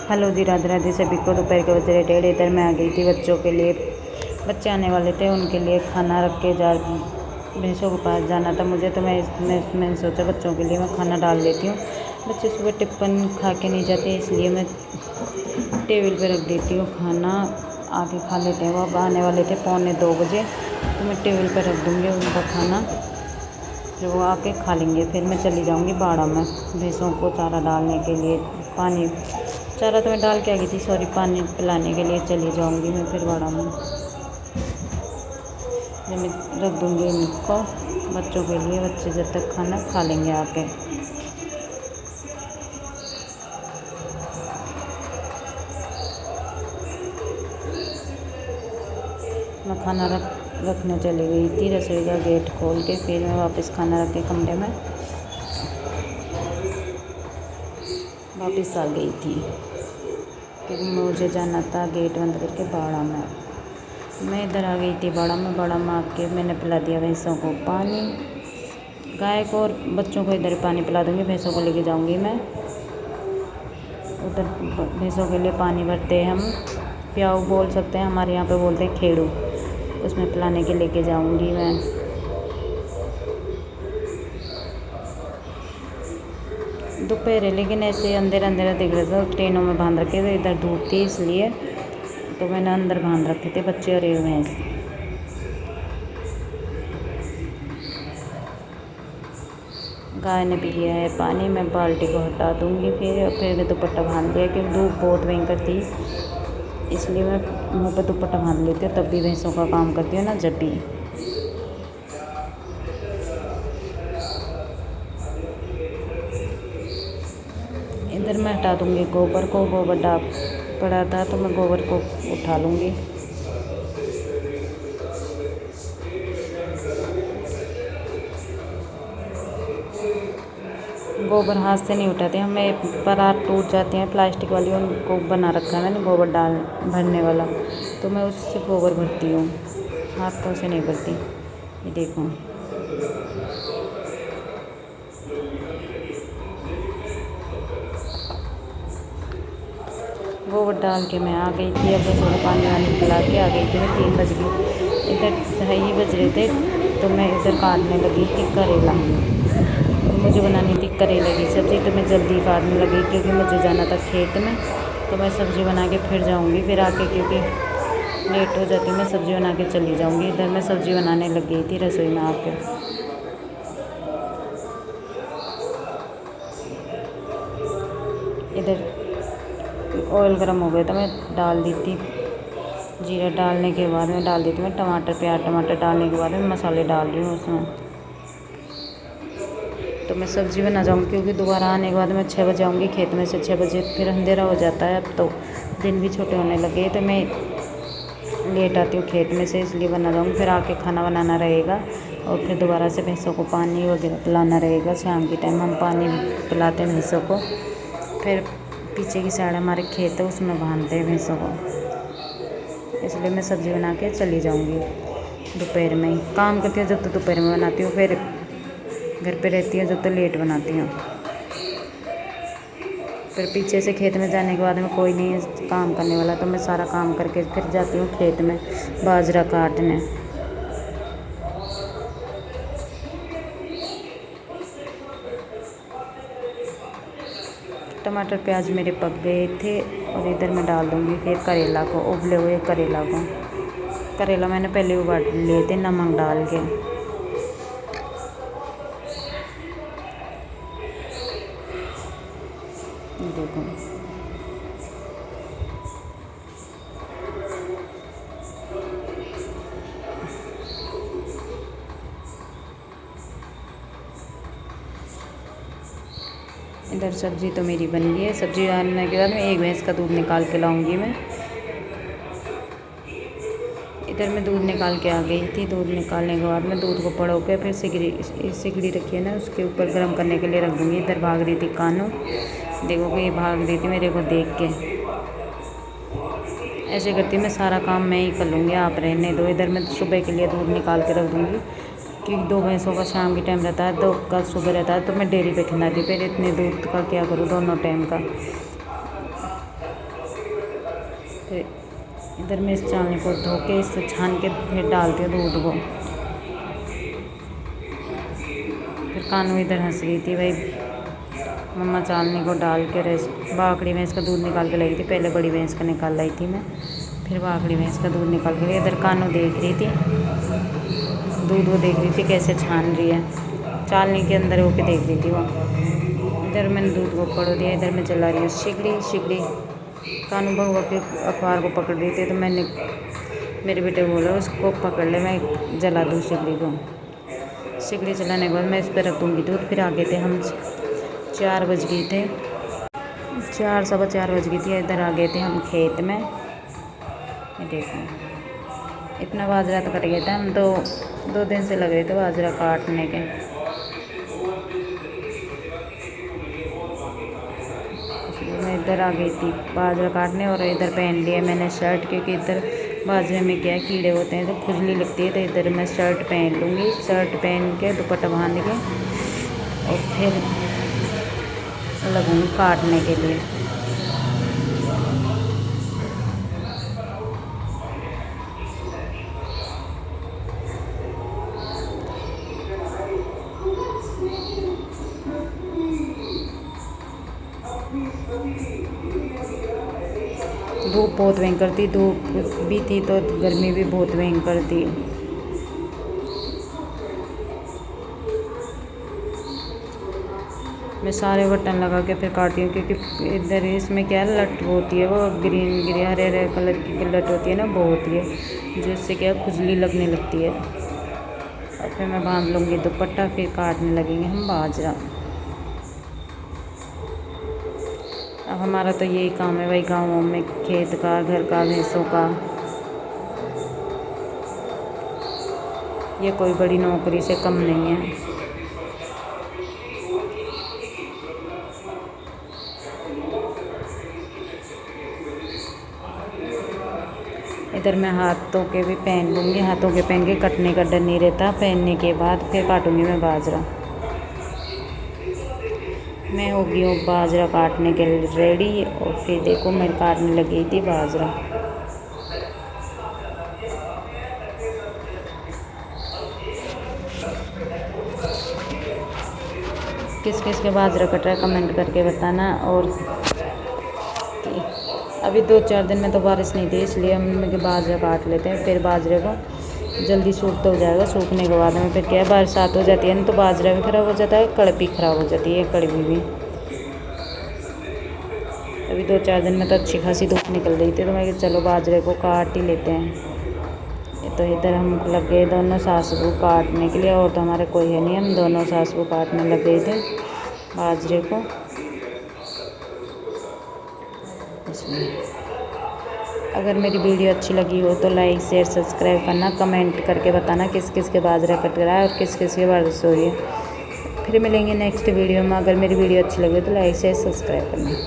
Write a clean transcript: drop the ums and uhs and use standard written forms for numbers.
Hello जी, राधे राधे सभी को। दोपहर के बज रहे 1:30। इधर मैं आ गई थी बच्चों के लिए, बच्चे आने वाले थे, उनके लिए खाना रख के भैंसों के पास जाना था मुझे। तो मैंने सोचा बच्चों के लिए मैं खाना डाल देती हूँ। बच्चे सुबह टिफ़िन खा के नहीं जाते, इसलिए मैं टेबल पे रख देती हूँ खाना, आके खा लेते हैं। वो अब आने वाले थे 1:45 बजे, तो मैं टेबल पर रख दूँगी उनका खाना, जो वो आके खा लेंगे। फिर मैं चली जाऊँगी बाड़ा में भैंसों को चारा डालने के लिए। चारा तो मैं डाल के आ गई थी, पानी पिलाने के लिए चली जाऊँगी मैं फिर बाड़ा में। जब मैं रख दूँगी इनको बच्चों के लिए, बच्चे जब तक खाना खा लेंगे आके। मैं खाना रखने चली गई थी, रसोई का गेट खोल के फिर मैं वापस खाना रख के कमरे में वापस आ गई थी, क्योंकि मुझे जाना था गेट बंद करके बाड़ा में। मैं इधर आ गई थी बाड़ा में आके मैंने पिला दिया भैंसों को पानी। गाय को और बच्चों को इधर पानी पिला दूँगी, भैंसों को लेके जाऊँगी मैं उधर। भैंसों के लिए पानी भरते हैं हम, प्याऊ बोल सकते हैं, हमारे यहाँ पे बोलते हैं खेड़ू, उसमें पिलाने के लेके जाऊँगी मैं। दोपहर है लेकिन ऐसे अंधेरा दिख रहा था, ट्रेनों में बांध रखे थे, इधर धूप थी इसलिए तो मैंने अंदर बांध रखे थे बच्चे और ये भैंस। गाय ने पी लिया है पानी, मैं बाल्टी को हटा दूँगी। फिर मैं दुपट्टा बांध लिया, क्योंकि धूप बहुत भयंकर थी, इसलिए मैं मुँह पर दुपट्टा बांध लेती हूँ, तब भी भैंसों का काम करती हूँ ना जब भी। इधर मैं हटा दूँगी गोबर को, गोबर डाल पड़ा था तो मैं गोबर को उठा लूँगी। गोबर हाथ से नहीं उठाते, हमें परात टूट जाती हैं प्लास्टिक वाली, उनको बना रखा है मैंने गोबर भरने वाला, तो मैं उससे गोबर भरती हूँ, हाथों से नहीं भरती। ये देखो, गोबर डाल के मैं आ गई थी। अब थोड़ा पानी पिला के आ गई थी मैं। 3 बज गई, इधर 2:30 बज रहे थे, तो मैं इधर काटने लगी थी करेला। मुझे बनानी थी करेले की सब्ज़ी, तो मैं जल्दी काटने लगी क्योंकि मुझे जाना था खेत में। तो मैं सब्ज़ी बना के फिर जाऊँगी, फिर आके क्योंकि लेट हो जाती, मैं सब्ज़ी बना के चली जाऊँगी। इधर मैं सब्ज़ी बनाने लग गई थी रसोई में आके। इधर ऑयल गर्म हो गया तो मैं डाल दी थी जीरा। डालने के बाद में डाल दी थी मैं टमाटर डालने के बाद में मसाले डाल रही हूँ उसमें। तो मैं सब्ज़ी बना जाऊँगी, क्योंकि दोबारा आने के बाद मैं 6 बजे आऊँगी खेत में से। 6 बजे फिर अंधेरा हो जाता है, अब तो दिन भी छोटे होने लगे, तो मैं लेट आती हूँ खेत में से, इसलिए बना जाऊँगी। फिर आके खाना बनाना रहेगा और फिर दोबारा से भैंसों को पानी वगैरह पिलाना रहेगा। शाम के टाइम हम पानी पिलाते हैं भैंसों को। फिर पीछे की साइड हमारे खेत है, उसमें बांधते हैं भैंसों को, इसलिए मैं सब्ज़ी बना के चली जाऊँगी। दोपहर में ही काम करती हूँ, जब तक दोपहर में बनाती हूँ, फिर घर पे रहती हूँ जब तक लेट बनाती हूँ। फिर पीछे से खेत में जाने के बाद में कोई नहीं है काम करने वाला, तो मैं सारा काम करके फिर जाती हूँ खेत में बाजरा काटने। टमाटर प्याज मेरे पक गए थे, और इधर मैं डाल दूँगी फिर करेला को, उबले हुए करेला को। करेला मैंने पहले उबाल लिए थे नमक डाल के। देखो, इधर सब्ज़ी तो मेरी बन गई है। सब्ज़ी डालने के बाद में एक भैंस का दूध निकाल के लाऊंगी मैं। इधर मैं दूध निकाल के आ गई थी। दूध निकालने के बाद में दूध को पड़ो के फिर सिगड़ी रखी है ना, उसके ऊपर गर्म करने के लिए रख दूँगी। इधर भाग रही थी कानू, देखो कि ये भाग रही थी मेरे को देख के। ऐसे करती मैं सारा काम मैं ही कर लूँगी, आप रहने दो। इधर मैं सुबह के लिए दूध निकाल के रख दूँगी, क्योंकि 2 भैंसों का शाम के टाइम रहता है, 2 का सुबह रहता है, तो मैं डेयरी पे खिलाती। फिर इतने दूध का क्या करूँ दोनों टाइम का। फिर इधर मैं इस चावल को धो के इससे छान के फिर डालती हूँ दूध को। फिर कानू इधर हंस रही थी, भाई मम्मा चावल को डाल के रेस्ट बाखड़ी में इसका दूध निकाल के लाई थी। पहले बड़ी भैंस का निकाल लाई थी मैं, फिर बाखड़ी में इसका दूध निकाल के। इधर कानू देख रही थी दूध, वो देख रही थी कैसे छान रही है, चालनी के अंदर होके देख रही थी वो। इधर मैंने दूध को पकड़ दिया, इधर मैं चला रही हूँ सिगड़ी। कानू भगवा के अखबार को पकड़ रही थी, तो मैंने मेरे बेटे को बोला उसको पकड़ ले, मैं जला दूँ सिगड़ी को। सिगड़ी जलाने के बाद मैं इस पर रख दूँगी दूध। फिर आगे थे हम 4 बज गए थे, 4 सवा 4 बज गई थी। इधर आ गए थे हम खेत में। ये देखो इतना बाजरा तो कट गया था, हम 2 दिन से लग रहे थे बाजरा काटने के। मैं इधर आ गई थी बाजरा काटने, और इधर पहन लिया मैंने शर्ट, क्योंकि इधर बाजरे में क्या कीड़े होते हैं तो खुजली लगती है। तो इधर मैं शर्ट पहन लूँगी, शर्ट पहन के दुपट्टा बांध के और फिर लगूँगी काटने के लिए। धूप बहुत भयंकर थी, धूप भी थी तो गर्मी भी बहुत भयंकर थी। मैं सारे बटन लगा के फिर काटती हूँ, क्योंकि इधर इसमें क्या लट होती है, वो ग्रीन हरे कलर की लट होती है ना, वो होती है जिससे क्या खुजली लगने लगती है। और फिर मैं बांध लूँगी दुपट्टा, फिर काटने लगेंगे हम बाजरा। अब हमारा तो यही काम है भाई, गाँवों में खेत का, घर का, भैंसों का। ये कोई बड़ी नौकरी से कम नहीं है। इधर मैं हाथों के भी पहन लूँगी, हाथों के पहन के कटने का डर नहीं रहता। पहनने के बाद फिर काटूँगी मैं बाजरा। मैं हो गई हूँ बाजरा काटने के लिए रेडी, और फिर देखो मैं काटने लगी थी बाजरा। किस किस के बाजरा कट रहा है कमेंट करके बताना। और अभी 2-4 दिन में तो बारिश नहीं थी, इसलिए हम बाजरा काट लेते हैं। फिर बाजरे को जल्दी सूख तो हो जाएगा, सूखने के बाद में फिर क्या है, बरसात हो जाती है ना, तो बाजरा भी ख़राब हो जाता है, कड़पी ख़राब हो जाती है, कड़वी भी। अभी 2-4 दिन में तो अच्छी खासी धूप निकल रही थी, तो मैं चलो बाजरे को काट ही लेते हैं। तो इधर हम लग गए दोनों सास बहू काटने के लिए, और तो हमारे कोई है नहीं, हम दोनों सास बहू काटने लग गए थे बाजरे को। इसमें अगर मेरी वीडियो अच्छी लगी हो तो लाइक शेयर सब्सक्राइब करना, कमेंट करके बताना किस किस के बाजरा कट रहा है और किस किस के बारिश हो रही है। फिर मिलेंगे नेक्स्ट वीडियो में। अगर मेरी वीडियो अच्छी लगी तो लाइक शेयर सब्सक्राइब करना।